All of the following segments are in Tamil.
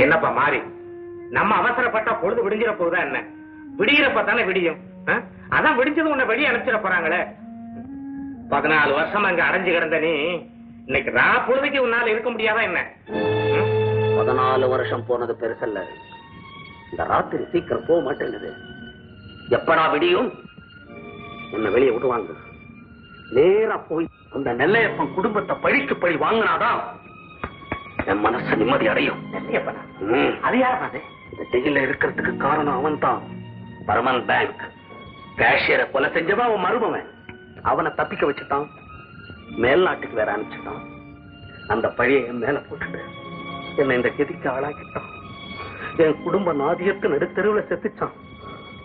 என்னப்பா மாறி, நம்ம அவசரப்பட்டா பொழுது விடிஞ்சிட போகுதா என்ன? விடிகிறப்ப தானே விடியும். அதான் விடிஞ்சது உன்னை வெளியே அனுப்பிச்சிட போறாங்களே. 14 வருஷம் அங்க அடைஞ்சு கிடந்த நீ இன்னைக்கு பொழுதுக்கு உன்னால இருக்க முடியாதா என்ன? 14 வருஷம் போனது பெருசல்ல, இந்த ராத்திரி சீக்கிரம் போக மாட்டேங்குது. எப்படா விடியும்? உன்னை வெளியே விடுவாங்க. நேரா போய் அந்த நெல்லையப்பன் குடும்பத்தை பழிக்கு பழி வாங்கினாதான் என் மனசு நிம்மதி அடையும். நெல்லையப்பனா? அது யாரும் அது? இந்த ஜெயில இருக்கிறதுக்கு காரணம் அவன் தான். பர்மன் பேங்க் கேஷியரை கொலை செஞ்சவன் அவன் மருமவன். அவனை தப்பிக்க வச்சுட்டான், மேல்நாட்டுக்கு வேற அனுப்பிச்சுட்டான். அந்த பழியை என் மேல போட்டுட்டு என்னை இந்த கெதிக்கு ஆளாக்கிட்டான். என் குடும்ப நாதியத்து நடுத்தெருவில் செத்துச்சான்.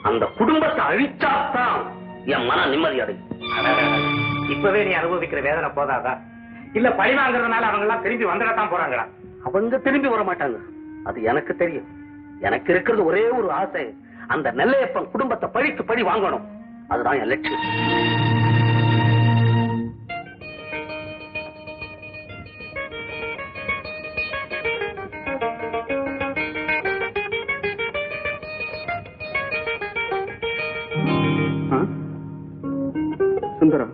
அந்த குடும்பத்தை அழிச்சாத்தான் என் மன நிம்மதி அடையும். இப்பவே நீ அனுபவிக்கிற வேதனை போதாதா? இல்ல பழி வாங்குறதுனால அவங்க எல்லாம் திரும்பி வந்துடத்தான் போறாங்களா? அவங்க திரும்பி வர மாட்டாங்க, அது எனக்கு தெரியும். எனக்கு இருக்கிறது ஒரே ஒரு ஆசை, அந்த நெல்லையப்பன் குடும்பத்தை பழிக்கு பழி வாங்கணும். அதுதான் என் லட்சியம். சுந்தரம்,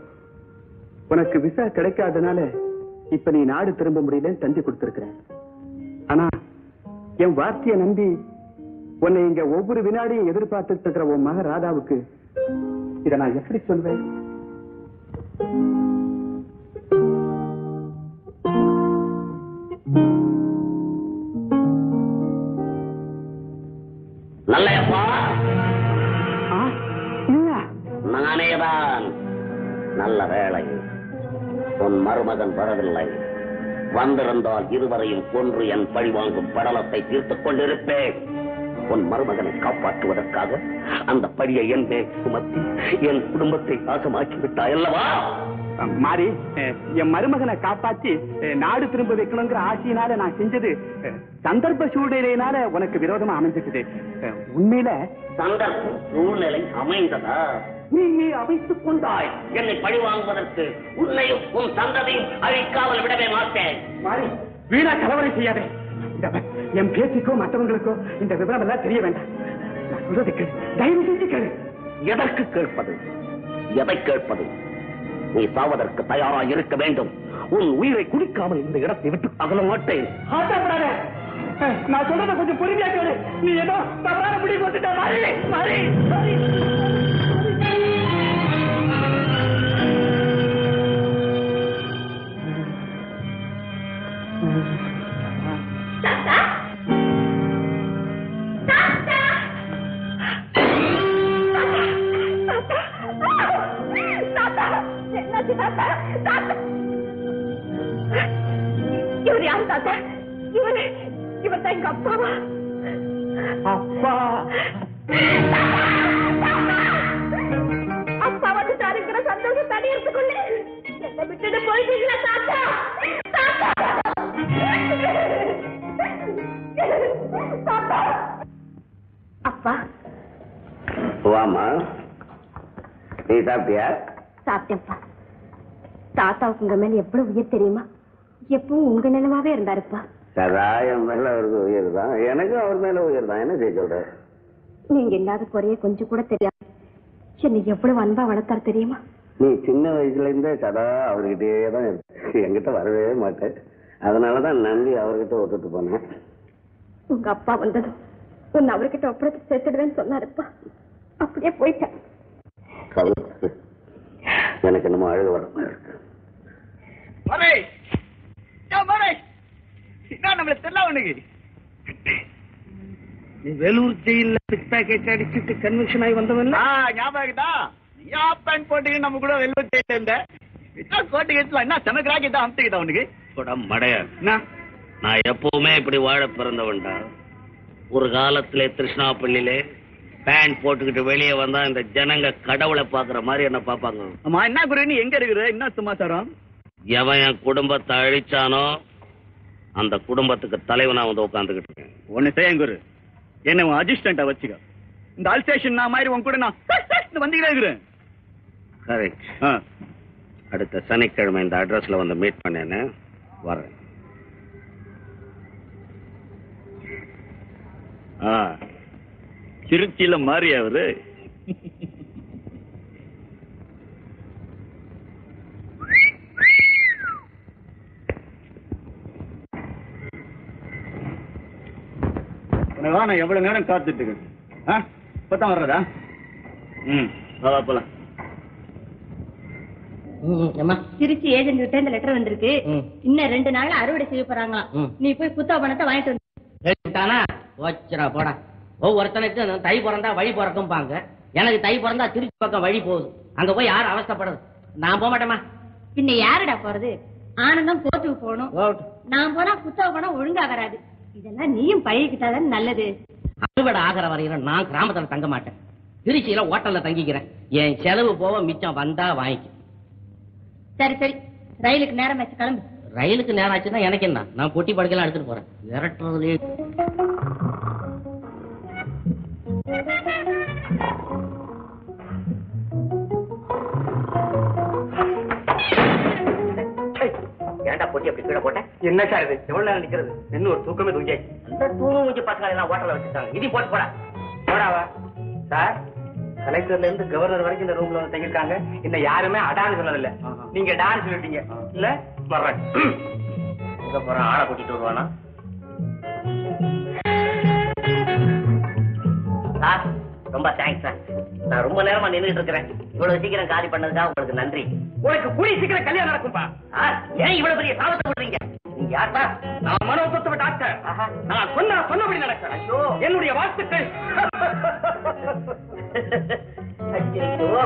உனக்கு விசா கிடைக்காதனால இப்ப நீ நாடு திரும்ப முடியலன்னு தந்தி கொடுத்திருக்கிறேன். ஆனா என் வார்த்தையை நம்பி உன்னை இங்க ஒவ்வொரு வினாடியும் எதிர்பார்த்துட்டு இருக்கிற உன் மக ராதாவுக்கு இதை நான் எப்படி சொல்வேன்? நல்லப்பா, நானேதான். நல்ல வேளை, உன் மருமகன் வரவில்லை. வந்திருந்தால் இருவரையும் கொன்று என் பழிவாங்கும் படலத்தை தீர்த்துக் கொண்டிருப்பேன். உன் மருமகனை காப்பாற்றுவதற்காக அந்த பழியை என் மேல் சுமத்தி என் குடும்பத்தை நாசமாக்கி விட்டாய் அல்லவா? மாறி, என் மருமகனை காப்பாற்றி நாடு திரும்ப வைக்கணுங்கிற ஆசையினால நான் செஞ்சது சந்தர்ப்ப சூழ்நிலையினால உனக்கு விரோதமா அமைஞ்சிட்டது. உண்மையில சந்தர்ப்ப சூழ்நிலை அமைந்ததா? நீ அமைத்துக் கொண்டாய் என்னை பழி வாங்குவதற்கு. உன்னையும் உன் சந்ததியும் அழிக்காமல் விடவே மாட்டேன். மாறி, வீணா கலவரை செய்யாதே. என் பேச்சுக்கோ மற்றவங்களுக்கோ இந்த விவரம் எல்லாம் தெரிய வேண்டாம். நான் சொல்றது கேளு, தயவு செஞ்சு கேளு. எதற்கு கேட்பது? எதை கேட்பது? நீ சாவதற்கு தயாராக இருக்க வேண்டும். உன் உயிரை குடிக்காமல் இந்த இடத்தை விட்டு அகல மாட்டேன். நான் சொல்றத கொஞ்சம் பொறுமையா கேளு. நீ ஏதோ தவறான முடிவு போட்டுட்ட. மாறி, மாறி, மாறி. இவர் யாரு தாத்தா? இவர் தான் எங்க அப்பாவா? அப்பா, அப்பா வந்து தாருங்கிற சந்தோஷம் தனியத்துக்குள்ள என்ன விட்டுட்டு போயிட்டீங்களா தாத்தா? தாத்தா, அப்பா. வாமா, நீ சாப்பிட்டியா? சாப்பிட்டேன்ப்பா. தாத்தாவுக்கு உங்க மேல எவ்வளவு உயிர் தெரியுமா? எப்பவும் உங்க நினைவாவே இருந்தாருப்பா. சதா என் மேல அவருக்கு உயிர் தான், எனக்கும் அவர் மேல உயிர் தான். என்ன செய்ய சொல்ற? நீங்க இல்லாத குறைய கொஞ்சம் கூட தெரியாது. என்னை எவ்வளவு அன்பா வளர்த்தாரு தெரியுமா? நீ சின்ன வயசுல இருந்தே சதா அவர்கிட்டயே தான் இருக்கு. என்கிட்ட வரவே மாட்டேன். அதனாலதான் நம்பி அவர்கிட்ட விட்டுட்டு போனேன். உங்க அப்பா வந்ததும் உன்னை அவர்கிட்ட ஒப்படைத்து சேர்த்துடுவேன்னு சொன்னாருப்பா. அப்படியே போயிட்டேன். எனக்கு என்னமோ அழுக வர மாதிரி இருக்கு. வேலூர் ஜெயில அடிச்சுட்டு கன்வென்ஷன் ஆகி வந்தவன் ஞாபகம் போட்டு நம்ம கூட வேலூர் ஜெயில இருந்த கோட்டை என்ன சமக்கிராக்கி தான் அமுத்துக்கிட்டா உனக்கு மடையா. நான் எப்பவுமே இப்படி வாழ பிறந்தவன்டா. ஒரு காலத்திலே திருஷ்ணாப்பள்ளியிலே பேண்ட் போட்டுக்கிட்டு வெளியே வந்தா இந்த ஜனங்க கடவுளை பாக்குற மாதிரி என்ன பாப்பாங்க. அம்மா, என்ன குரு நீ எங்க இருக்கிற? என்ன சமாச்சாரம்? எவன் என் குடும்பத்தை அழிச்சானோ அந்த குடும்பத்துக்கு தலைவனா வந்து உட்காந்துக்கிட்டு இருக்கேன். ஒண்ணு செய்ய குரு, என்ன அசிஸ்டண்டா வச்சுக்க. இந்த அல்சேஷன் நான் மாதிரி உன் கூட நான் வந்துக்கிட்டே இருக்கிறேன். கரெக்ட். அடுத்த சனிக்கிழமை இந்த அட்ரஸ்ல வந்து மீட் பண்ணேன்னு வரேன். திருச்சியில மாறி அவரு. நான் எவ்வளவு நேரம் காத்துட்டு இருக்கேன். இப்பதான் வர்றதா? போலாம். திருச்சி ஏஜென்ட் கிட்ட இந்த லெட்டர் வந்திருக்கு. இன்னும் 2 நாள்ல அறுவடை செய்ய போறாங்களாம். நீ போய் குத்தா பணத்தை வாங்கிட்டு வந்து போடா. ஒவ்வொருத்தனுக்கு தை பிறந்தா வழி பிறக்கும்பாங்க. எனக்கு தை பிறந்தா திருச்சி பக்கம் வழி போகுது. அங்க போய் யாரும் அவஸ்தப்படுது? நான் போக மாட்டேமா. பின்ன யாருடா போறது? ஆனந்தம் கோர்ட்டுக்கு போகணும். நான் போனா குத்தா பணம் ஒழுங்கா வராது. இதெல்லாம் நீயும் பழகிக்கிட்டாதான் நல்லது. அறுவடை ஆகிற வரையில நான் கிராமத்துல தங்க மாட்டேன். திருச்சியில ஹோட்டல்ல தங்கிக்கிறேன். என் செலவு போக மிச்சம் வந்தா வாங்கிக்க. சரி சரி, ரயிலுக்கு நேரம் ஆச்சு, கிளம்பு. ரயிலுக்கு நேரம் ஆச்சுன்னா எனக்கு என்ன? நான் பொட்டி படுக்கலாம் எடுத்துட்டு போறேன். விரட்டுறதுலயே ஏன்டா பொட்டி அப்படி கீழே போட்டேன்? என்ன சார் இது? எவ்வளவு நேரம் நிக்கிறது? இன்னும் ஒரு தூக்கமே தூங்கியாச்சு. அந்த தூங்கி பசங்க எல்லாம் ஹோட்டல்ல வச்சுட்டாங்க. இது போட்டு போடா. போடாவா சார்? கலெக்டர்ல இருந்து கவர்னர் வரைக்கும் இந்த ரூம்ல வந்து தங்கிருக்காங்க. இன்னும் யாருமே அடான்னு சொன்னதில்ல. நீங்க டான்ஸ் சொல்லிட்டீங்க இல்ல? வர்றேன். எங்க போறான்? ஆளை கூட்டிட்டு வருவானா? சார் ரொம்ப தேங்க்ஸ் சார். நான் ரொம்ப நேரமா நின்றுட்டு இருக்கிறேன். இவ்வளவு சீக்கிரம் காலி பண்ணதுக்காக உங்களுக்கு நன்றி. உனக்கு கூடிய சீக்கிரம் கல்யாணம் நடக்கும்பா. ஏன் இவ்வளவு பெரிய சாபத்தை விடுறீங்க? நீங்க யார்பா? நான் மனோதத்துவ டாக்டர். நான் சொன்னபடி நடக்கிறேன். ஐயோ, என்னுடைய வாழ்த்துக்கள். ஐயோ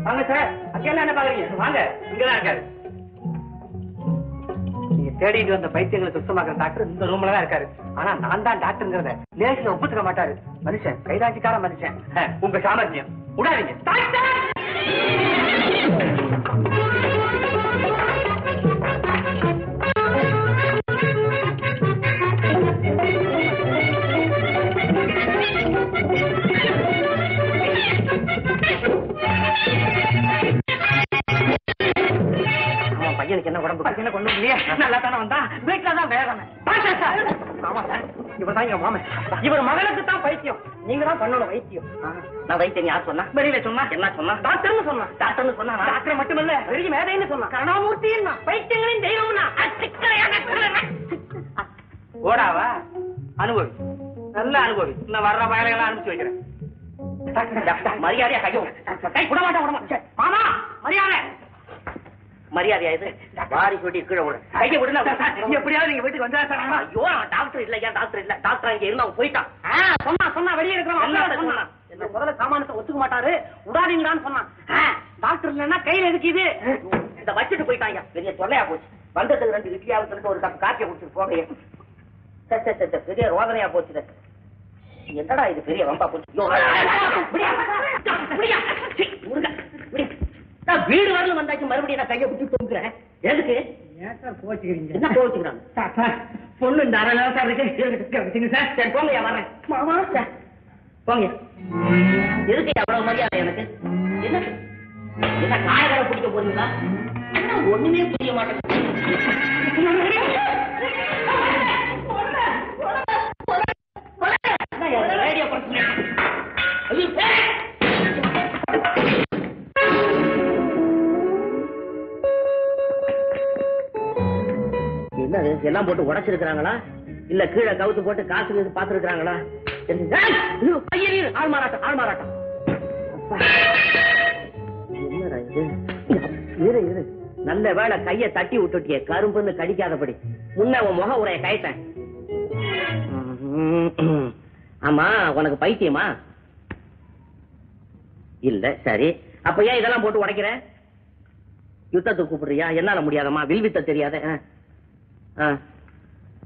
வாங்க சார். அங்கெல்லாம் என்ன பாக்குறீங்க? வாங்க, இங்கதான் இருக்காரு. நீங்க தேடிட்டு வந்த பைத்தியங்களை சுத்தமாக்குற டாக்டர் இந்த ரூம்ல தான் இருக்காரு. ஆனா நான் தான் டாக்டர்ங்கிறத லேசில ஒப்புத்துக்க மாட்டாரு. மனுஷன் கைதாட்சிக்கார மனுஷன். உங்க சாமர்த்தியம் விடாதீங்க. பையனுக்கு என்ன உடம்பு? என்ன கொண்டு இல்லையா? நல்லா தானே வந்தா? வீட்டுல தான் வேதனை. ஆமா சார், இவர் தான் எங்க மாமன். இவர் மகனுக்கு தான் பைத்தியம். நீங்க தான் பண்ணணும் வைத்தியம். நான் வைத்தியம் யார் சொன்னா? வெளியில சொன்னா என்ன சொன்னா? டாக்டர்னு சொன்னா. டாக்டர்னு சொன்னா? டாக்டர் மட்டுமில்ல, பெரிய மேதைன்னு சொன்னா. கருணாமூர்த்தின்னா பைத்தியங்களின் தெய்வம்னா. ஓடாவா? அனுபவி, நல்ல அனுபவி. இன்னும் வர்ற பயலையெல்லாம் அனுப்பிச்சு வைக்கிறேன். மரியாதையா கையோ கை விட மாட்டேன். மாமா மரியாதை. மரியாதையா இது? வாரி சொல்லி கீழே விடு. கையை விடுனா எப்படியாவது நீங்க வீட்டுக்கு வந்தா சார். ஐயோ, அவன் டாக்டர் இல்ல. ஏன் டாக்டர் இல்ல? டாக்டர் இங்க இருந்து அவன் போயிட்டான். சொன்னா வெளியே இருக்கிறவன் என்ன முதல்ல சாமானத்தை ஒத்துக்க மாட்டாரு. விடாதீங்களான்னு சொன்னான். டாக்டர் இல்லன்னா கையில எதுக்கு இது? இத வச்சுட்டு போயிட்டாங்க. பெரிய தொல்லையா போச்சு. வந்ததுக்கு 2 இட்லியாவது சொல்லிட்டு ஒரு கப் காப்பியை குடிச்சிட்டு போகையே. பெரிய ரோதனையா போச்சு. என்னடா இது பெரிய வம்பா போச்சு. வீடு வரல வந்தாச்சு, மறுபடியும் நான் கையை விட்டு தூங்குறேன். எதுக்கு? என்ன கோவிச்சுக்கிறாங்க? பொண்ணு இந்த 1/2 நேரம் சார் இருக்கு சார். சரி போங்க, வரேன். மாமா போங்க. எதுக்கு அவ்வளவு மரியாதை எனக்கு? என்ன என்ன காயகளை பிடிக்க போறீங்களா? ஒண்ணுமே புரிய மாட்டேங்குது. ரேடியோ எல்லாம் போட்டு உடைச்சிருக்காங்களா? இல்ல கீழே கவுத்து போட்டு காசு பாத்துருக்காங்களா? ஆள் மாறாட்டம், ஆள் மாறாட்டம். நல்ல வேளை கைய தட்டி விட்டுட்டிய, கரும்புன்னு கடிக்காதபடி. முன்ன உன் முக உரைய கைத்தேன். ஆமா, உனக்கு பைத்தியமா? இல்ல. சரி, அப்ப ஏன் இதெல்லாம் போட்டு உடைக்கிற? யுத்தத்துக்கு கூப்பிடுறியா? என்னால முடியாதமா? வில்வித்த தெரியாத?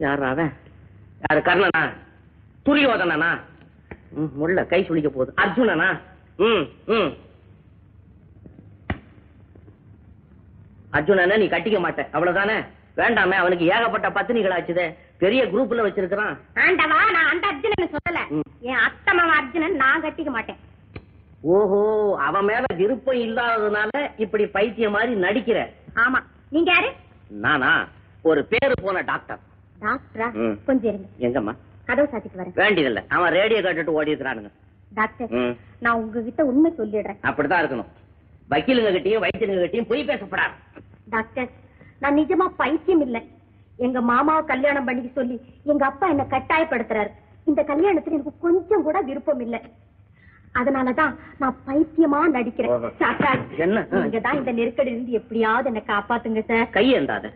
யாரா அவன்? யாரு? கர்ணனா? துரியோதனா? முள்ள கை சுளிக்க போகுது. அர்ஜுனனா? அர்ஜுனனை நீ கட்டிக்க மாட்ட, அவ்வளவுதானே? வேண்டாமே, அவனுக்கு ஏகப்பட்ட பத்தினிகளாச்சுதே, பெரிய குரூப்ல வச்சிருக்கான். ஆண்டவா, நான் அந்த அர்ஜுனன் சொல்லல, என் அத்தமாவ அர்ஜுனன் நான் கட்டிக்க மாட்டேன். ஓஹோ, அவன் மேல விருப்பம் இல்லாததுனால இப்படி பைத்தியம் மாதிரி நடிக்கிற. ஆமா, நீங்க யாரு? நானா? ஒரு பேரு போன டாக்டர். டாக்டரா? கொஞ்சம் இருங்க. எங்கம்மா? கதவு சாத்திட்டு வரேன். வேண்டியதில்லை, அவன் ரேடியோ கேட்டுட்டு ஓடி இருக்கிறானுங்க. டாக்டர், நான் உங்ககிட்ட உண்மை சொல்லிடுறேன். அப்படித்தான் இருக்கணும். வக்கீலுங்க கிட்டயும் வைத்தியங்க கிட்டயும் பொய் பேசப்படாது. டாக்டர், நான் நிஜமா பைத்தியம் இல்ல. எங்க மாமாவை கல்யாணம் பண்ணிக்க சொல்லி எங்க அப்பா என்ன கட்டாயப்படுத்துறாரு. இந்த கல்யாணத்துல எனக்கு கொஞ்சம் கூட விருப்பம் இல்ல. அதனாலதான் நான் பைத்தியமா நடிக்கிறேன். டாக்டர், நீங்கதான் இந்த நெருக்கடி இருந்து எப்படியாவது என்ன காப்பாத்துங்க சார். கையெந்தாத,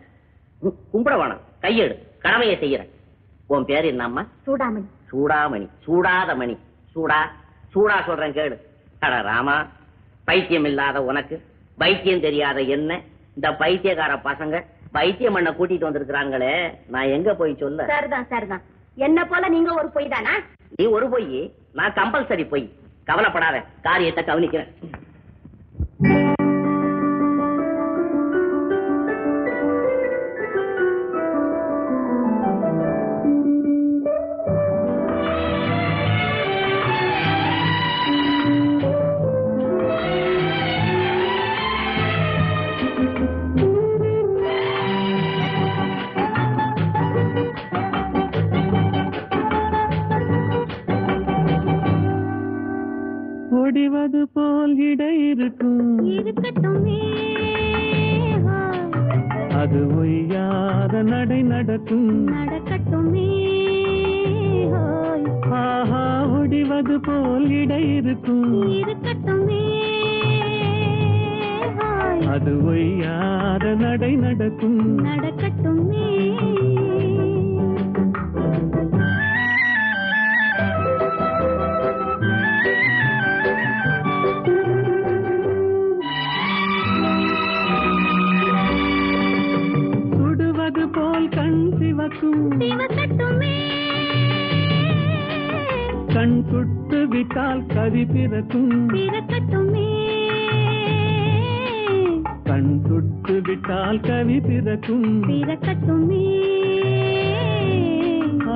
கும்பிட வேணாம், கையெடு, கடமையை செய்யறேன். உன் பேர் என்னம்மா? சூடாமணி. சூடாமணி? சூடாத மணி. சூடா சூடா சொல்றேன் கேடு. அட ராமா, பைத்தியம் இல்லாத உனக்கு வைத்தியம் தெரியாத என்ன இந்த பைத்தியக்கார பசங்க வைத்தியம் பண்ண கூட்டிட்டு வந்திருக்கிறாங்களே, நான் எங்க போய் சொல்ல? சரிதான் சரிதான், என்ன போல நீங்க ஒரு பொய் தானா? நீ ஒரு பொய், நான் கம்பல்சரி பொய். கவலைப்படாத, காரியத்தை கவனிக்கிறேன். ஒடிவது போல் இடை இருக்கட்டுமே, அது ஒய்யாத நடை நடக்கும். நடக்கட்டுமே, ஆஹா, ஒடிவது போல் இடை இருக்கட்டுமே, அது ஒய்யாத நடை நடக்கும். நடக்கட்டுமே. சிவக்கட்டுமே, கண் சுட்டு விட்டால் கவி பிறக்கும். பிறக்கட்டுமே, கண் சுட்டு விட்டால் கவி பிறக்கும். பிறக்கட்டுமே,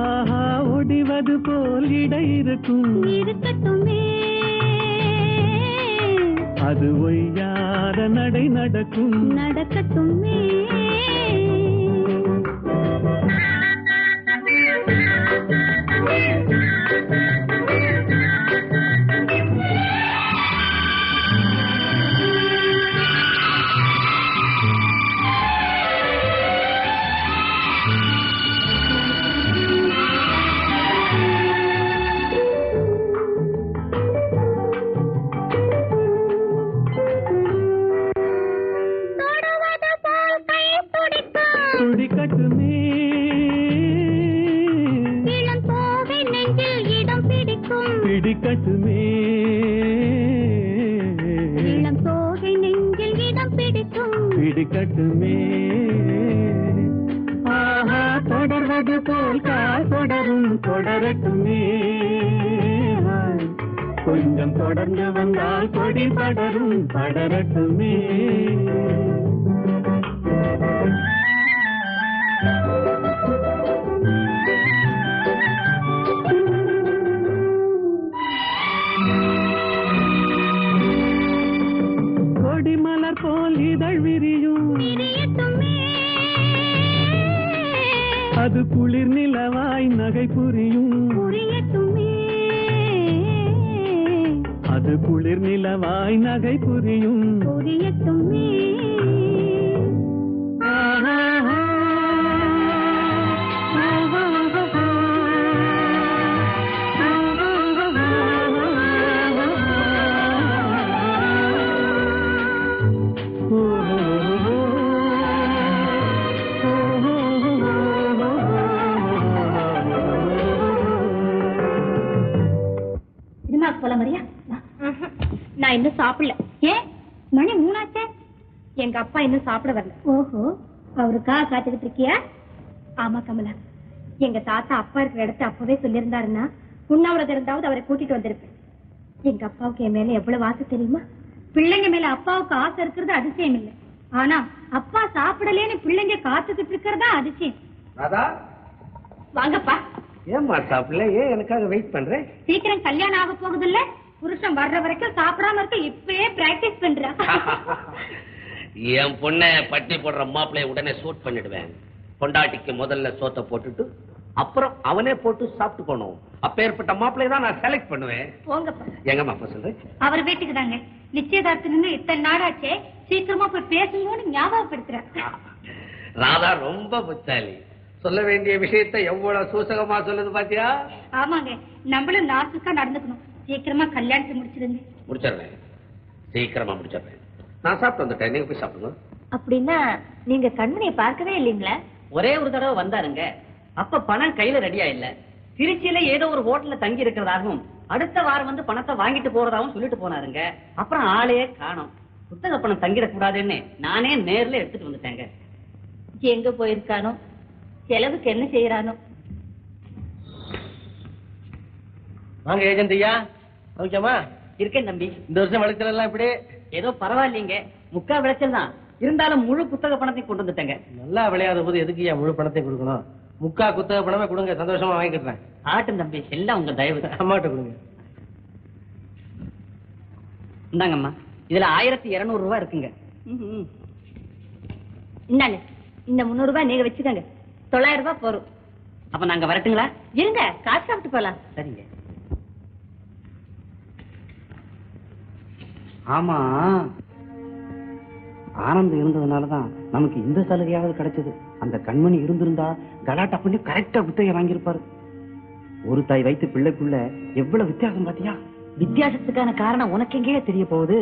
ஆஹா, ஒடிவது போல் இடை இருக்கும். இருக்கட்டுமே, அது ஒய்யாத நடை நடக்கும். நடக்கட்டுமே. துடிக்கட்டுமே, இளம் கோவை நெஞ்சில் இடம் பிடிக்கும். பிடிக்கட்டுமே, இளம் கோவை நெஞ்சில் இடம் பிடிக்கும். பிடிக்கட்டுமே, ஆஹா, தொடர்வது போல் கால் தொடரும். தொடரட்டுமே, கொஞ்சம் தொடர்ந்து வந்தால் கொடி படரும். படரட்டுமே. கொடிமலர் போல் இதழ் விரியும். அது குளிர் நிலவாய் நகை புரியும். புரியட்டுமே, அது குளிர் நிலவாய் நகை புரியும். புரியட்டுமே. போல மரியா, நான் இன்னும் சாப்பிடல. ஏன்? மணி 3 ஆச்சே. எங்க அப்பா இன்னும் சாப்பிட வரல. ஓஹோ, அவருக்காக காத்துக்கிட்டு இருக்கியா? ஆமா கமலா, எங்க தாத்தா அப்பா இருக்கிற இடத்த அப்பவே சொல்லியிருந்தாருன்னா உண்ணாவிரதம் இருந்தாவது அவரை கூட்டிட்டு வந்திருப்பேன். எங்க அப்பாவுக்கு என் மேல எவ்வளவு ஆசை தெரியுமா? பிள்ளைங்க மேல அப்பாவுக்கு ஆசை இருக்கிறது அதிசயம் இல்லை. ஆனா அப்பா சாப்பிடலேன்னு பிள்ளைங்க காத்துக்கிட்டு இருக்கிறதா அதிசயம். ராதா, வாங்கப்பா. ஏம்மா சாப்பிடல? ஏன் எனக்காக வெயிட் பண்றேன்? சீக்கிரம் கல்யாணம் ஆக போகுது இல்ல, புருஷன் வர்ற வரைக்கும் சாப்பிடாம இருக்க இப்பவே பிராக்டிஸ் பண்றா. என் பொண்ணை பட்டி போடுற மாப்பிளைய உடனே சூட் பண்ணிடுவேன். பொண்டாட்டிக்கு முதல்ல சோத்தை போட்டுட்டு அப்புறம் அவனே போட்டு சாப்பிட்டு போனோம். அப்பேற்பட்ட மாப்பிளைய தான் நான் செலக்ட் பண்ணுவேன். போங்கப்பா. எங்கம்மா அப்ப சொல்றேன்? அவர் வீட்டுக்கு தாங்க. நிச்சயதார்த்தம் இத்தனை நாளாச்சே, சீக்கிரமா போய் பேசணும்னு ஞாபகப்படுத்துறேன். ராதா ரொம்ப புத்தாலி. சொல்ல வேண்டிய விஷயத்தை எவ்வளவு சூசகமா சொல்லுது பாத்தியா? ஆமாங்க, நம்மளும் நாசுக்கா நடந்துக்கணும். சீக்கிரமா கல்யாணத்தை முடிச்சிருங்க. முடிச்சிடுறேன், சீக்கிரமா முடிச்சிடுறேன். நான் சாப்பிட்டு வந்துட்டேன், நீங்க போய் சாப்பிடுங்க. அப்படின்னா நீங்க கண்மணியை பார்க்கவே இல்லீங்களா? ஒரே ஒரு தடவை வந்தாருங்க. அப்ப பணம் கையில ரெடியா இல்ல. திருச்சியில ஏதோ ஒரு ஹோட்டல்ல தங்கி இருக்கிறதாகவும் அடுத்த வாரம் வந்து பணத்தை வாங்கிட்டு போறதாகவும் சொல்லிட்டு போனாருங்க. அப்புறம் ஆளையே காணோம். புத்தக பணம் தங்கிடக்கூடாதுன்னு நானே நேர்ல எடுத்துட்டு வந்துட்டேங்க. எங்க போயிருக்கானோ, செலவுக்கு என்ன செய்யறானோ. வாங்க ஏஜென்ட் ஐயா, ஓகேமா? இருக்கேன் தம்பி. இந்த வருஷம் விளைச்சல் எல்லாம் இப்படி ஏதோ பரவாயில்லைங்க, முக்கா விளைச்சல் தான். இருந்தாலும் முழு புத்தக பணத்தையும் கொண்டு வந்துட்டேங்க. நல்லா விளையாத போது எதுக்கு ஐயா முழு பணத்தையும் கொடுக்கணும்? முக்கா குத்தக பணமே கொடுங்க, சந்தோஷமா வாங்கிக்கிறேன். ஆட்டும் தம்பி, எல்லாம் உங்க தயவு. அம்மாட்ட கொடுங்க. இந்தாங்கம்மா, இதுல 1200 ரூபாய் இருக்குங்க. இந்தாங்க, இந்த 300 ரூபாய் நீங்க வச்சுக்கோங்க. 900 ரூபாய் போறோம். அப்ப நாங்க வரட்டுங்களா? இருங்க, காசு சாப்பிட்டு போலாம். சரிங்க. ஆமா, ஆனந்தம் இருந்ததுனாலதான் நமக்கு இந்த சலுகையாவது கிடைச்சது. அந்த கண்மணி இருந்திருந்தா கலாட்டா பண்ணி கரெக்டா புத்தகம் வாங்கியிருப்பாரு. ஒரு தாய் வைத்து பிள்ளைக்குள்ள எவ்வளவு வித்தியாசம் பாத்தியா? வித்தியாசத்துக்கான காரணம் உனக்கு எங்கேயே தெரிய போகுது?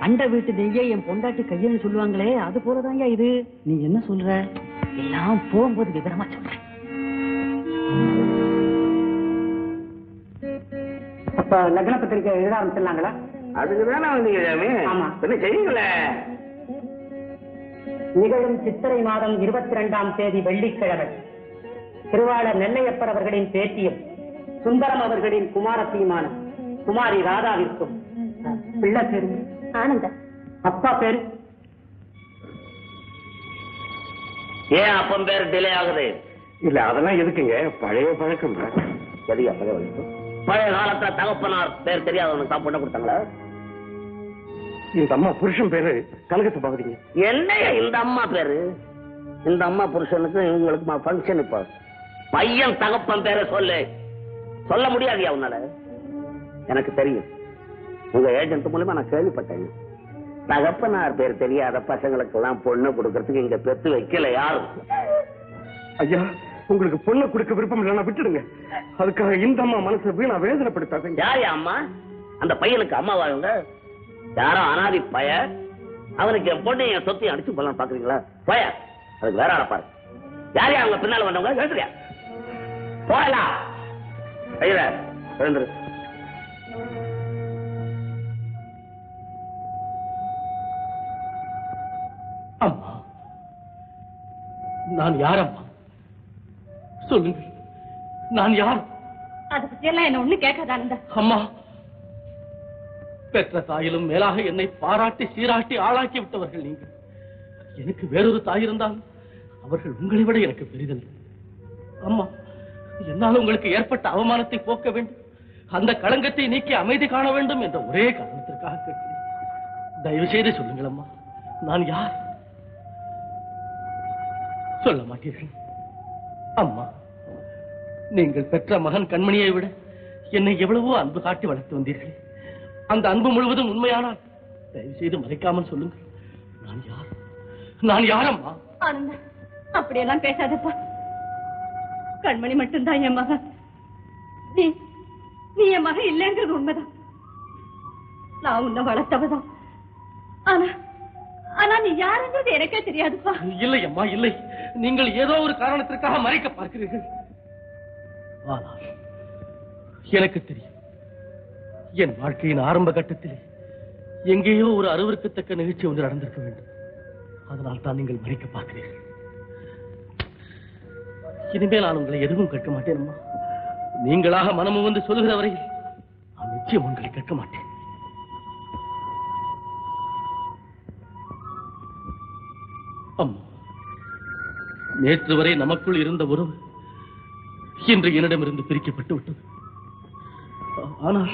அண்ட வீட்டு நெய்யே என் பொண்டாட்டி கையன்னு சொல்லுவாங்களே, அது போலதான் இது. நீ என்ன சொல்ற? எல்லாம் போகும்போது விவரமா சொல்றேன். அப்ப லக்ன பத்திரிக்கை எழுத ஆரம்பிச்சிடலாங்களா? அதுக்குதானே வந்தீங்க சாமி? ஆமா. என்ன செய்யுங்கள? நிகழும் சித்திரை மாதம் 22ஆம் தேதி வெள்ளிக்கிழமை திருவாளர் நெல்லையப்பர் அவர்களின் பேத்தியும் சுந்தரம் அவர்களின் குமாரத்தியுமான குமாரி ராதாவிற்கும் பிள்ளை பேரு ஆனந்தா. அப்பா பேரு ஏன் அப்பம் பேர் டிலே ஆகுது? இல்ல அதெல்லாம் எதுக்குங்க, பழைய பழக்கம். சரியா பழைய வழக்கம். பழைய காலத்துல தகப்பனார் பேர் தெரியாதவனுக்கு தான் பொண்ணை கொடுத்தாங்களா? இந்த அம்மா புருஷன் பேரு கனகத்து பகுதிங்க. என்னையா இந்த அம்மா பேரு? இந்த அம்மா புருஷனுக்கு இவங்களுக்கு பங்கன். இப்ப பையன் தகப்பன் பேரை சொல்லு. சொல்ல முடியாதியா உன்னால? எனக்கு தெரியும், உங்க ஏஜென்ட் மூலமா நான் கேள்விப்பட்டேன். தகப்பனார் பேர் தெரியாத பசங்களுக்கு எல்லாம் பொண்ணு கொடுக்கறதுக்கு இங்க பெத்து வைக்கல யாரும். ஐயா, உங்களுக்கு பொண்ணு கொடுக்க விருப்பம் இல்லைன்னா விட்டுடுங்க. அதுக்காக இந்த அம்மா மனசை வீணா வேதனைப்படுத்தாதீங்க. யாரையா அம்மா? அந்த பையனுக்கு அம்மா வாங்க. யாரோ அனாதி பய, அவனுக்கு என் பொண்ணு என் சொத்தையும் அடிச்சு போலாம் பாக்குறீங்களா? பய, அதுக்கு வேற ஆள பாரு. யாரையா அவங்க பின்னால வந்தவங்க? எழுதுறியா? போயலாம். எழுந்துரு. அம்மா, நான் யாரம்மா? சொல்லுங்க, நான் யார்? அதை பத்தி எல்லாம் என்ன ஒண்ணு கேட்காத ஆனந்தா. அம்மா, பெற்ற தாயிலும் மேலாக என்னை பாராட்டி சீராட்டி ஆளாக்கி விட்டவர்கள் நீங்கள். எனக்கு வேறொரு தாய் இருந்தால் அவர்கள் உங்களை விட எனக்கு பெரிதல். அம்மா, என்னால் உங்களுக்கு ஏற்பட்ட அவமானத்தை போக்க வேண்டும், அந்த களங்கத்தை நீக்கி அமைதி காண வேண்டும் என்ற ஒரே காரணத்திற்காக கேட்கிறேன். தயவு செய்து சொல்லுங்கள் அம்மா, நான் யார்? சொல்ல மாட்டீர்கள். அம்மா, நீங்கள் பெற்ற மகன் கண்மணியை விட என்னை எவ்வளவோ அன்பு காட்டி வளர்த்து வந்தீர்கள். அந்த அன்பு முழுவதும் உண்மையானால் தயவு செய்து மறைக்காமல் சொல்லுங்கள், நான் யார்? நான் யாரம்மா? ஆனந்தா, அப்படியெல்லாம் பேசாதப்பா. கண்மணி மட்டும்தான் என் மகன். நீ என் மகன் இல்லைங்கிறது உண்மைதான். நான் உன்னை வளர்த்தவதான். ஆனா நீ யாருங்கிறது எனக்கே தெரியாதுப்பா. இல்லை அம்மா, இல்லை. நீங்கள் ஏதோ ஒரு காரணத்திற்காக மறைக்க பார்க்கிறீர்கள். ஆனால் எனக்கு தெரியும், என் வாழ்க்கையின் ஆரம்ப கட்டத்திலே எங்கேயோ ஒரு அருவருக்கத்தக்க நிகழ்ச்சி ஒன்று நடந்திருக்க வேண்டும். அதனால் தான் நீங்கள் மறைக்க பார்க்கிறீர்கள். இனிமேல் நான் உங்களை எதுவும் கேட்க மாட்டேன் அம்மா. நீங்களாக மனமும் வந்து சொல்லுகிற வரையில் நான் நிச்சயம் உங்களை கேட்க மாட்டேன். அம்மா, நேற்று வரை நமக்குள் இருந்த உறவு இன்று என்னிடமிருந்து பிரிக்கப்பட்டு விட்டது. ஆனால்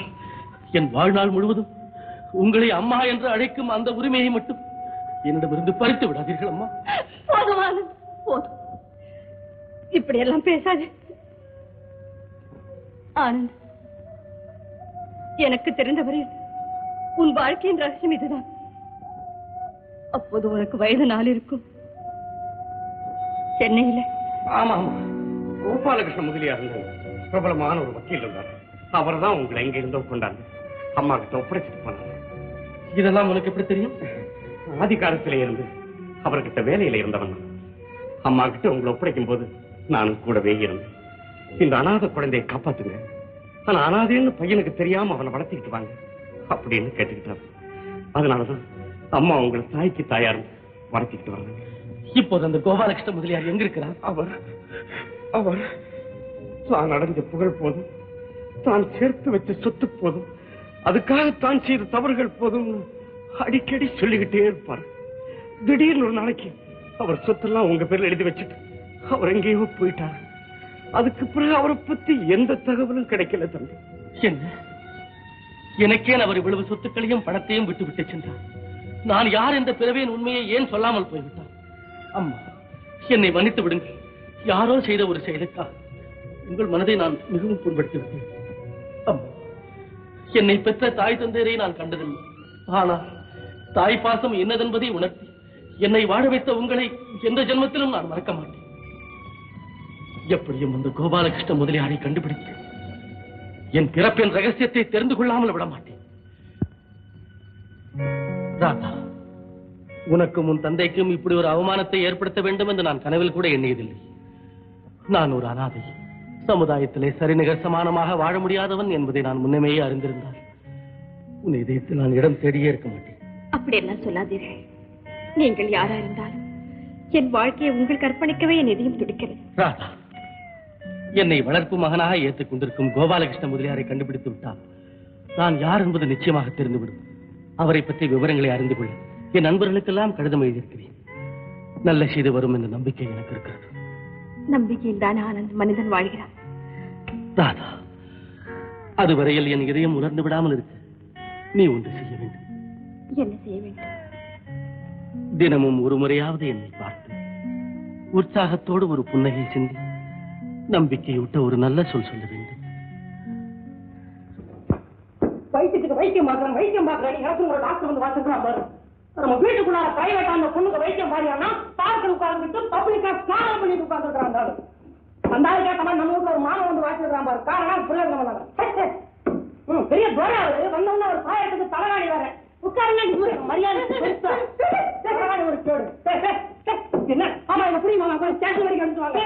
என் வாழ்நாள் முழுவதும் உங்களை அம்மா என்று அழைக்கும் அந்த உரிமையை மட்டும் என்னிடமிருந்து பறித்து விடாதீர்கள் அம்மா. போதும், இப்படி எல்லாம் பேசாது. ஆனந்த், எனக்கு தெரிந்தவரை உன் வாழ்க்கையின் ரகசியம் இதுதான். அப்போது உனக்கு வயது 4 இருக்கும். சென்னையில ஆமா ஆமா, கோபாலகிருஷ்ண முதலியார் பிரபலமான ஒரு வக்கீல் இருந்தார். அவர் தான் உங்களை எங்க இருந்தோ கொண்டாந்து அம்மா கிட்ட ஒப்படைச்சிட்டு போனாங்க. இதெல்லாம் உனக்கு எப்படி தெரியும்? ஆதி காலத்திலே இருந்து அவர்கிட்ட வேலையில இருந்தவன். அம்மா கிட்ட உங்களை ஒப்படைக்கும் போது நானும் கூடவே இருந்தேன். இந்த அநாத குழந்தையை காப்பாத்துங்க, ஆனா அநாதேன்னு பையனுக்கு தெரியாம அவனை வளர்த்திக்கிட்டு வாங்க அப்படின்னு கேட்டுக்கிட்டாரு. அதனாலதான் அம்மா உங்களை தாய்க்கு தாயார் வளர்த்திக்கிட்டு வராங்க. இப்போது அந்த கோபாலகிருஷ்ண முதலியார் எங்க இருக்கிறார்? அவர் தான் அடைஞ்ச புகழ் போதும், தான் சேர்த்து வச்ச சொத்து போதும், அதுக்காக தான் செய்த தவறுகள் போதும் அடிக்கடி சொல்லிக்கிட்டே இருப்பார். திடீர்னு ஒரு நாளைக்கு அவர் சொத்தெல்லாம் உங்க பேர்ல எழுதி வச்சுட்டு அவர் எங்கேயோ போயிட்டார். அதுக்கு பிறகு அவரை பத்தி எந்த தகவலும் கிடைக்கல தம்பி. என்ன, எனக்கே அவர் இவ்வளவு சொத்துக்களையும் பணத்தையும் விட்டு விட்டு சென்றார். நான் யார் என்ற பிறவியின் உண்மையை ஏன் சொல்லாமல் போய்விட்டார்? அம்மா, என்னை மன்னித்து விடுங்கள். யாரோ செய்த ஒரு செயலுக்காக உங்கள் மனதை நான் மிகவும் புண்படுத்தி விட்டேன். அம்மா, என்னை பெற்ற தாய் தந்தையரை நான் கண்டதில்லை. ஆனால் தாய் பாசம் என்னதென்பதை உணர்த்தி என்னை வாழ வைத்த உங்களை எந்த ஜென்மத்திலும் நான் மறக்க மாட்டேன். எப்படியும் அந்த கோபாலகிருஷ்ண முதலியாரை கண்டுபிடித்து என் பிறப்பின் ரகசியத்தை தெரிந்து கொள்ளாமல் விட மாட்டேன். ராதா, உனக்கும் உன் தந்தைக்கும் இப்படி ஒரு அவமானத்தை ஏற்படுத்த வேண்டும் என்று நான் கனவில் கூட எண்ணியதில்லை. நான் ஒரு அனாதை, சமுதாயத்திலே சரிநிகர் சமானமாக வாழ முடியாதவன் என்பதை நான் முன்னமேயே அறிந்திருந்தால் உன் இதயத்தில் நான் இடம் தேடியே இருக்க மாட்டேன். அப்படி எல்லாம் சொல்லாதீர்கள். நீங்கள் யாரா இருந்தாலும் என் வாழ்க்கையை உங்கள் கற்பனைக்கவே என் இதயம் துடிக்கிறது. ராதா, என்னை வளர்ப்பு மகனாக ஏற்றுக் கொண்டிருக்கும் கோபாலகிருஷ்ண முதலியாரை கண்டுபிடித்து விட்டால் நான் யார் என்பது நிச்சயமாக தெரிந்துவிடும். அவரை பற்றி விவரங்களை அறிந்து கொள்ள என் நண்பர்களுக்கெல்லாம் கடிதம் எழுதியிருக்கிறேன். நல்ல செய்தி வரும் என்ற நம்பிக்கை எனக்கு இருக்கிறது. நம்பிக்கையில் தான் ஆனந்த் மனிதன் வாழ்கிறான். ராதா, அதுவரையில் என் இதயம் உணர்ந்து விடாமல் இருக்கு. நீ ஒன்று செய்ய வேண்டும். என்ன செய்ய வேண்டும்? தினமும் ஒரு முறையாவது என்னை பார்த்து உற்சாகத்தோடு ஒரு புன்னகை சிந்தி நம்பிக்கையூட்ட ஒரு நல்ல சொல் சொல்ல வேண்டும். வைத்தியத்துக்கு வைத்தியம் பார்க்கறேன், வைத்தியம் பார்க்கறேன். நீ எனக்கு ஒரு டாக்டர் வந்து வாசிக்கலாம் பாரு. நம்ம வீட்டுக்குள்ளார பிரைவேட் அந்த பொண்ணுக்கு வைத்தியம் பாரியானா பார்க்க உட்கார்ந்துட்டு பப்ளிக்கா ஸ்நானம் பண்ணிட்டு உட்கார்ந்துருக்கான் பாரு. அந்த ஆள் கேட்ட மாதிரி நம்ம வீட்டுல ஒரு மாணவன் வந்து வாசிக்கிறான் பாரு. காரணம் பிள்ளை பெரிய துறை ஆகுது. வந்தவொன்னு ஒரு சாயத்துக்கு தலைவாடி வர உட்காருங்க. மரியாதை தலைவாடி ஒரு கேடு என்ன? ஆமா, இதை புரியுமா? ஸ்டேஷன் வரைக்கும் அனுப்பிச்சுவாங்க.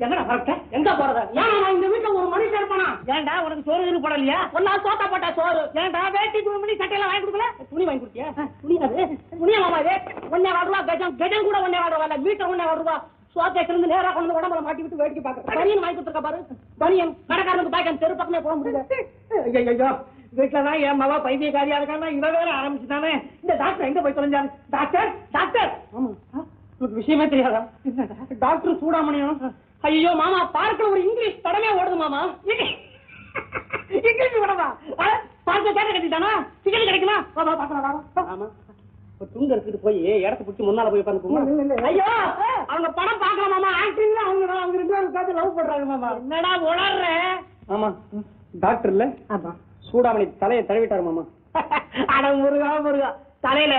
எங்கடா பரட்ட? எங்க போறதா? ஏன் நான் இந்த வீட்டுல ஒரு மனுஷன் இருப்பானா? ஏன்டா உனக்கு சோறு இருப்படலையா? ஒன்னா சோத்தா போட்டா சோறு. ஏன்டா வேட்டி துணி சட்டையெல்லாம் வாங்கி கொடுக்கல? துணி வாங்கி கொடுத்தியா? துணியாது துணியா மாமா? இது 1.25 ரூபா கஜம். கஜம் கூட 1.25 ரூபா. மீட்டர் 1.25 ரூபா. சோத்தையில இருந்து நேரா கொண்டு உடம்புல மாட்டி விட்டு வேடிக்கை பார்க்க பனியன் வாங்கி கொடுத்துருக்கா பாரு. பனியன் கடைக்காரனுக்கு பாக்க தெரு பக்கமே போக முடியல. ஐயோ, வீட்டுலதான் என் மவா பைத்தியக்காரியா இருக்கானா? இவ வேற ஆரம்பிச்சுட்டானே. இந்த டாக்டர் எங்க போய் தொலைஞ்சாரு? டாக்டர் டாக்டர் ஆமா, விஷயமே தெரியாதா? டாக்டர் சூடாமணியும். ஐயோ மாமா, பார்க்கல ஒரு இங்கிலீஷ் படமே ஓடுது மாமா. இங்கிலீஷ் படமா? பார்க்க கேட்ட கட்டிட்டானா? டிக்கெட் கிடைக்குமா? ஆமா, ஒரு துண்டு எடுத்துட்டு போய் இடத்த பிடிச்சி முன்னால போய் உட்காந்து. ஐயோ, அவங்க படம் பாக்கலாம் மாமா. ஆக்டிங்ல அவங்க 2 பேரும் உட்காந்து லவ் பண்றாங்க மாமா. என்னடா உளர்ற? ஆமா, டாக்டர் இல்ல. ஆமா, சூடாமணி தலையை தடவிட்டாரு மாமா. அட முருகா முருகா, தலையில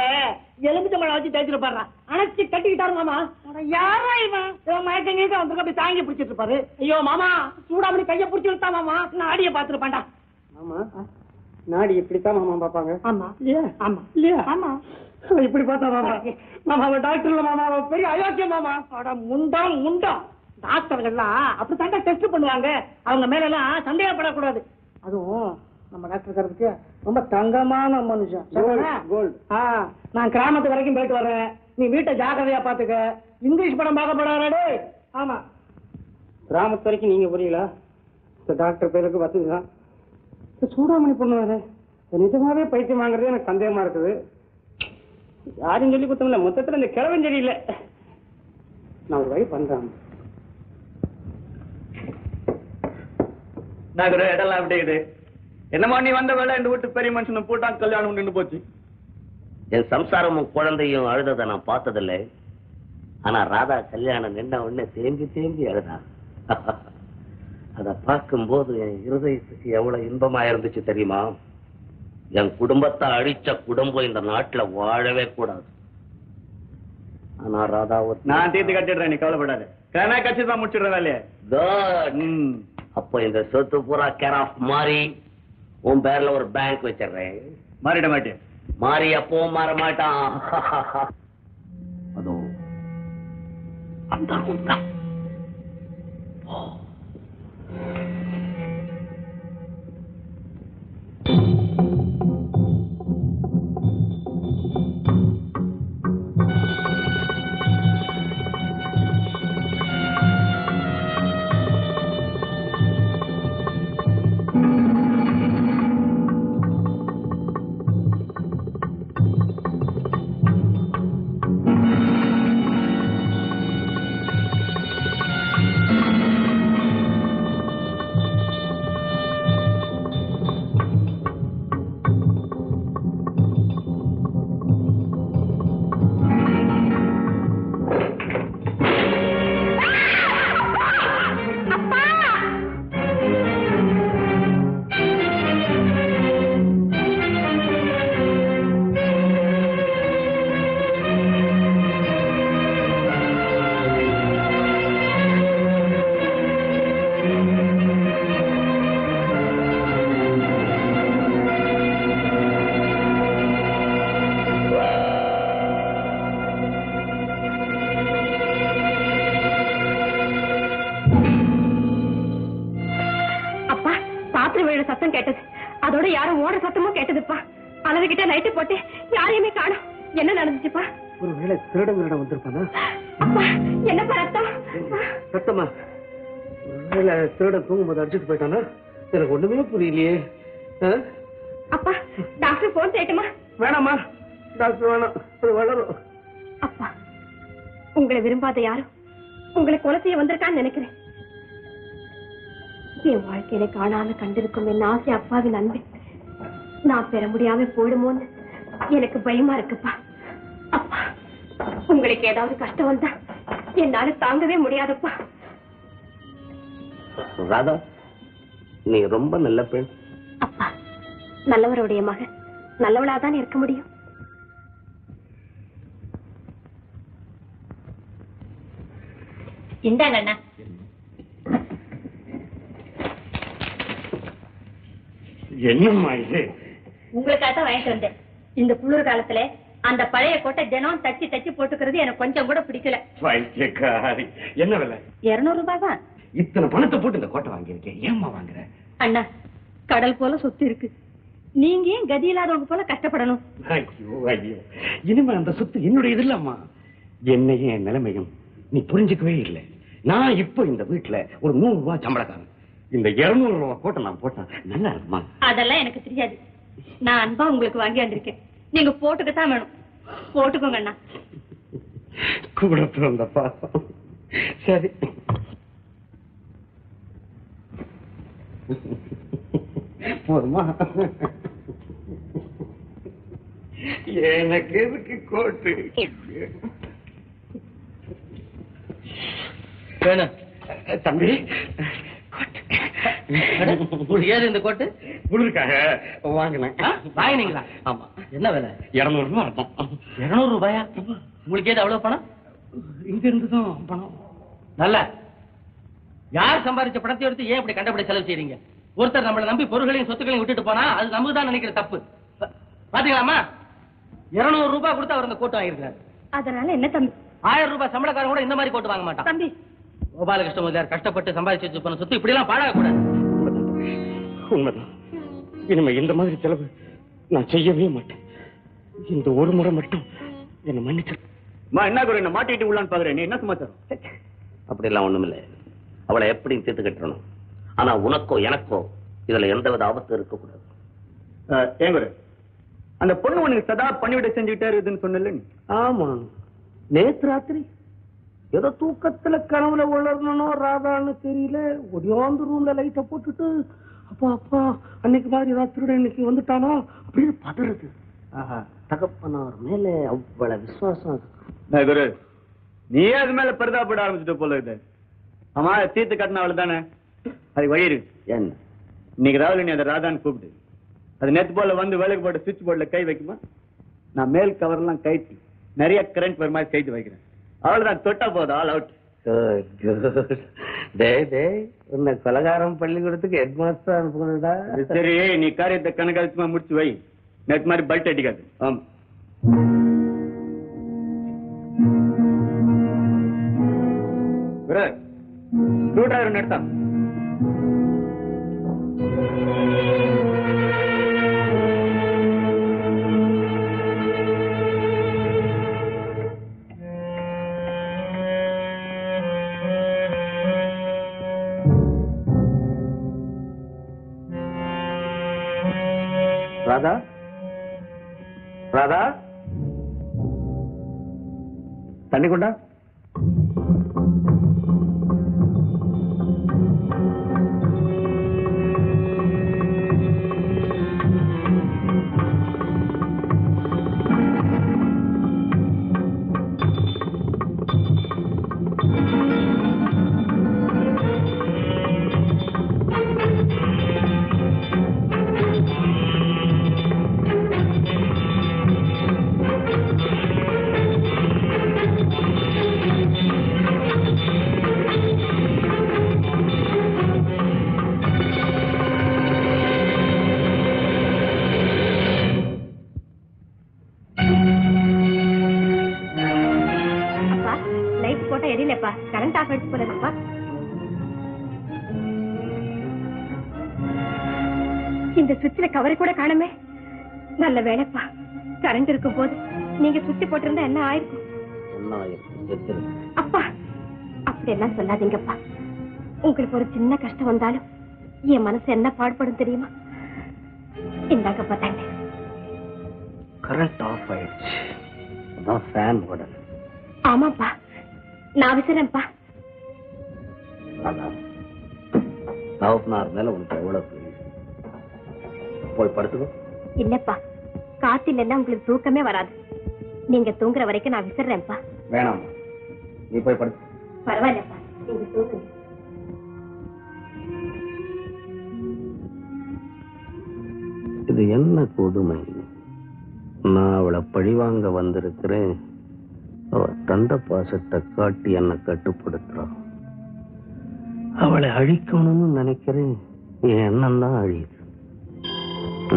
எலுமிச்சம்பழம் வச்சு தேய்ச்சிட்டு பாடுறா. அணைச்சு கட்டிக்கிட்டாரு மாமா. யாரா இவன்? மயக்கங்க வந்து அப்படி தாங்கி பிடிச்சிட்டு இருப்பாரு. ஐயோ மாமா, சூடாமணி கைய பிடிச்சி விட்டா மாமா. நாடிய பாத்துருப்பாண்டா. ஆமா, நாடி இப்படித்தான் மாமா பாப்பாங்க. ஆமா இல்லையா? ஆமா இல்லையா? ஆமா, இப்படி பார்த்தா மாமா. மாமா அவன் டாக்டர் இல்ல மாமா, அவன் பெரிய அயோக்கியம் மாமா. அட முண்டா முண்டா. டாக்டர்கள்லாம் அப்படித்தாண்டா டெஸ்ட் பண்ணுவாங்க. அவங்க மேல எல்லாம் சந்தேகப்படக்கூடாது. அதுவும் நம்ம டாக்டர் இருக்கிறதுக்கு ரொம்ப தங்கமான மனுஷன். நான் கிராமத்து வரைக்கும் போயிட்டு வர்றேன். நீ வீட்டை ஜாக்கிரதையா பாத்துக்க. இங்கிலீஷ் படம் பார்க்க போறாரு. ஆமா, கிராமத்து வரைக்கும் நீங்க புரியல. டாக்டர் பேருக்கு வசதிதான். சூடாமணி பொண்ணு நிஜமாவே பைத்தியம் வாங்குறது எனக்கு சந்தேகமா இருக்குது. யாரும் சொல்லி கொடுத்தோம்ல, மொத்தத்துல இந்த கிழவன் சரியில்லை. நான் ஒரு வழி பண்றேன். நான் ஒரு இடம்லாம் அப்படியே என்னமா நீ வந்த வேலை இந்த வீட்டு பெரிய மனுஷனை போட்டா கல்யாணம் நின்று போச்சு. என் சம்சாரமும் குழந்தையும் அழுததை நான் பார்த்ததில்லை. ஆனா ராதா கல்யாணம் நின்ன உடனே தேம்பி தேம்பி அழுதா. அத பார்க்கும்போது என் இருதயத்துக்கு எவ்வளவு இன்பமா இருந்துச்சு தெரியுமா? என் குடும்பத்தை அழிச்ச குடும்பம் இந்த நாட்டுல வாழவே கூடாது. ஆனா ராதா நான் தீர்த்து கட்டிடுறேன், நீ கவலைப்படாது. கட்சி தான் முடிச்சிடுற வேலையை. அப்போ இந்த சொத்து பூரா கேர் ஆஃப் மாறி உன் பேர்ல ஒரு பேங்க் வச்சிடுறேன். மாறிட மாட்டேன். மாறி அப்பவும் மாற மாட்டான். அதோ அந்த ரூம் தான். சத்தம் கேட்டது. அதோட யாரும் ஓட சத்தமும் கேட்டதுப்பா. அளவுகிட்ட லைட்டு போட்டு யாரையுமே காணோம். என்ன நடந்துச்சுப்பா? ஒருவேளை திருடம் வந்திருப்பானா? என்ன ரத்தம்? ரத்தமா? ஒருவேளை திருடன் தூங்கும்போது அடிச்சுட்டு போயிட்டானா? எனக்கு ஒண்ணுமே புரியலையே. அப்பா, டாக்டர் போன் செய்யட்டுமா? வேணாமா, டாக்டர் வேணாம், அது வளரும். அப்பா, உங்களை விரும்பாத யாரும் உங்களை கொலை செய்ய வந்திருக்கான்னு நினைக்கிறேன். என் வாழ்க்கையில காணாம கண்டிருக்கும் என் ஆசை அப்பாவின் அன்பு நான் பெற முடியாம போயிடுமோன்னு எனக்கு பயமா இருக்குப்பா. அப்பா, உங்களுக்கு ஏதாவது கஷ்டம் வந்தா என்னால தாங்கவே முடியாதுப்பா. ராதா, நீ ரொம்ப நல்ல பெண். அப்பா, நல்லவருடைய மகன் நல்லவளாதான் இருக்க முடியும். இந்தாங்க அண்ணா. என்னம்மா இது? உங்களுக்காக தான் வாங்கிட்டு வந்தேன். இந்த குளிர் காலத்துல அந்த பழைய கோட்டை தினம் தச்சு தச்சு போட்டுக்கிறது எனக்கு கொஞ்சம் கூட பிடிக்கல. என்ன விலை? 200 ரூபாய் தான். இத்தனை பணத்தை போட்டு இந்த கோட்டை வாங்கியிருக்கேன், ஏம்மா வாங்குற? அண்ணா, கடல் போல சொத்து இருக்கு, நீங்க ஏன் கதி இல்லாதவங்க போல கஷ்டப்படணும்? ஐயோ ஐயோ, இனிமே அந்த சொத்து என்னுடைய இது இல்லம்மா. என்னையும் என் நிலைமையும் நீ புரிஞ்சுக்கவே இல்லை. நான் இப்போ இந்த வீட்டுல ஒரு 100 ரூபாய் சம்பளக்காரன். இந்த 200 ரூபாய் கோட்டை நான் போட்டேன், நல்லா இருக்குமா? அதெல்லாம் எனக்கு தெரியாது. நான் அன்பா உங்களுக்கு வாங்கி வந்திருக்கேன், நீங்க போட்டுக்கத்தான் வேணும். போட்டுக்கோங்க அண்ணா. கூட பிறந்த பாசம். சரி, போதுமா? எனக்கு எதுக்கு கோட்டு? தம்பி, ஏது இந்த கோட்டு? குளிருக்காக வாங்கினேன். வாங்கினீங்களா? ஆமா. என்ன விலை? 200 ரூபாய் இருக்கும். 200 ரூபாயா? உங்களுக்கு ஏது அவ்வளவு பணம்? இங்க இருந்துதான் பணம். நல்ல யார் சம்பாதிச்ச பணத்தை எடுத்து ஏன் இப்படி கண்டபடி செலவு செய்றீங்க? ஒருத்தர் நம்மளை நம்பி பொருள்களையும் சொத்துக்களையும் விட்டுட்டு போனா அது நமக்கு தான் நினைக்கிற தப்பு. பாத்தீங்களாமா, 200 ரூபாய் கொடுத்து அவர் அந்த கோட்டு வாங்கிருக்காரு. அதனால என்ன தம்பி? 1000 ரூபாய் சம்பளக்காரன் கூட இந்த மாதிரி கோட்டு வாங்க மாட்டான். தம்பி, கோபாலகிருஷ்ண முதலியார் கஷ்டப்பட்டு சம்பாதிச்சு போன சொத்து இப்படி எல்லாம் பாழாக கூடாது. உண்மைதான். இனிமே இந்த மாதிரி செலவு நான் செய்யவே மாட்டேன். இந்த ஒரு முறை மட்டும் என்ன மன்னிச்சு. என்ன குறை, என்ன மாட்டிட்டு உள்ளான்னு பாக்குறேன். நீ என்ன சமாச்சாரம்? அப்படி எல்லாம் ஒண்ணுமில்லை. அவளை எப்படி தீர்த்து கட்டணும். ஆனா உனக்கோ எனக்கோ இதுல எந்தவித ஆபத்து இருக்கக்கூடாது. ஏன் குறை, அந்த பொண்ணு உனக்கு சதா பண்ணிவிட செஞ்சுக்கிட்டே இருக்குதுன்னு சொன்னல? ஆமா, நேத்து ராத்திரி ஏதோ தூக்கத்துல கனவுல உளறனோ ராதான்னு தெரியல. ஒடியாந்து ரூம்ல லைட்ட போட்டுட்டு அப்பா அப்பா அன்னைக்கு மாதிரி ஏதாவது திருட இன்னைக்கு வந்துட்டானோ அப்படின்னு பதறுது. தகப்பனார் மேல அவ்வளவு விசுவாசம். குரு, நீயே அது மேல பரிதாபப்பட ஆரம்பிச்சுட்டு போல இது. ஆமா, தீர்த்து கட்டின அவள் தானே, அது வழி இருக்கு. என்ன இன்னைக்கு ராகுல் நீ அந்த ராதான்னு கூப்பிட்டு அது நேத்து போல வந்து வேலைக்கு போட்டு சுவிட்ச் போர்டுல கை வைக்குமா? நான் மேல் கவர் எல்லாம் கைட்டி நிறைய கரண்ட் வர மாதிரி கைட்டு வைக்கிறேன். அவ்வளவுதான், தொட்டா போதும், ஆல் அவுட். உன்னை கொலகாரம் பள்ளிக்கூடத்துக்கு ஹெட் மாஸ்டர் அனுப்புறா. சரி, நீ காரியத்தை கணக்காலமா முடிச்சு வை. நேற்று மாதிரி பல்ட் அடிக்காது. ஆமா, ஸ்க்ரூ டிரைவர் எடுத்தா. ராதா, ராதா, தண்ணி கொண்டா. கரண்ட் ஆஃப் ஆயிடுச்சு போல இருக்குப்பா. இந்த சுவிட்ச்ல கவரை கூட காணுமே. நல்ல வேலைப்பா, கரண்ட் இருக்கும் போது நீங்க சுவிட்ச் போட்டிருந்தா என்ன ஆயிருக்கும்? அப்பா அப்படி எல்லாம் சொல்லாதீங்கப்பா. உங்களுக்கு ஒரு சின்ன கஷ்டம் வந்தாலும் என் மனசு என்ன பாடுபடும் தெரியுமா? இந்தாங்கப்பா தண்ணி. கரண்ட் ஆஃப் ஆயிடுச்சு. அதான் ஃபேன் ஓடல. ஆமாப்பா, நான் விசிறேன்ப்பா. தகப்பனார் மேல உனக்கு எவ்வளவு போய் படுத்துக்கோ. இல்லப்பா, காத்தில் எல்லாம் உங்களுக்கு தூக்கமே வராது. நீங்க தூங்குற வரைக்கும் நான் விசிறேன்ப்பா. வேணாம், நீ போய் படுத்து. பரவாயில்லப்பா, நீங்க தூங்குங்க. இது என்ன கொடுமை? நான் அவளை பழிவாங்க வந்திருக்கிறேன். அவ தந்த பாசத்தை காட்டி என்ன கட்டுப்படுத்துறான். அவளை அழிக்கணும்னு நினைக்கிறேன். என் எண்ணம் தான் அழியுது.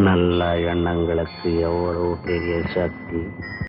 நல்ல எண்ணங்களுக்கு எவ்வளவு பெரிய சக்தி.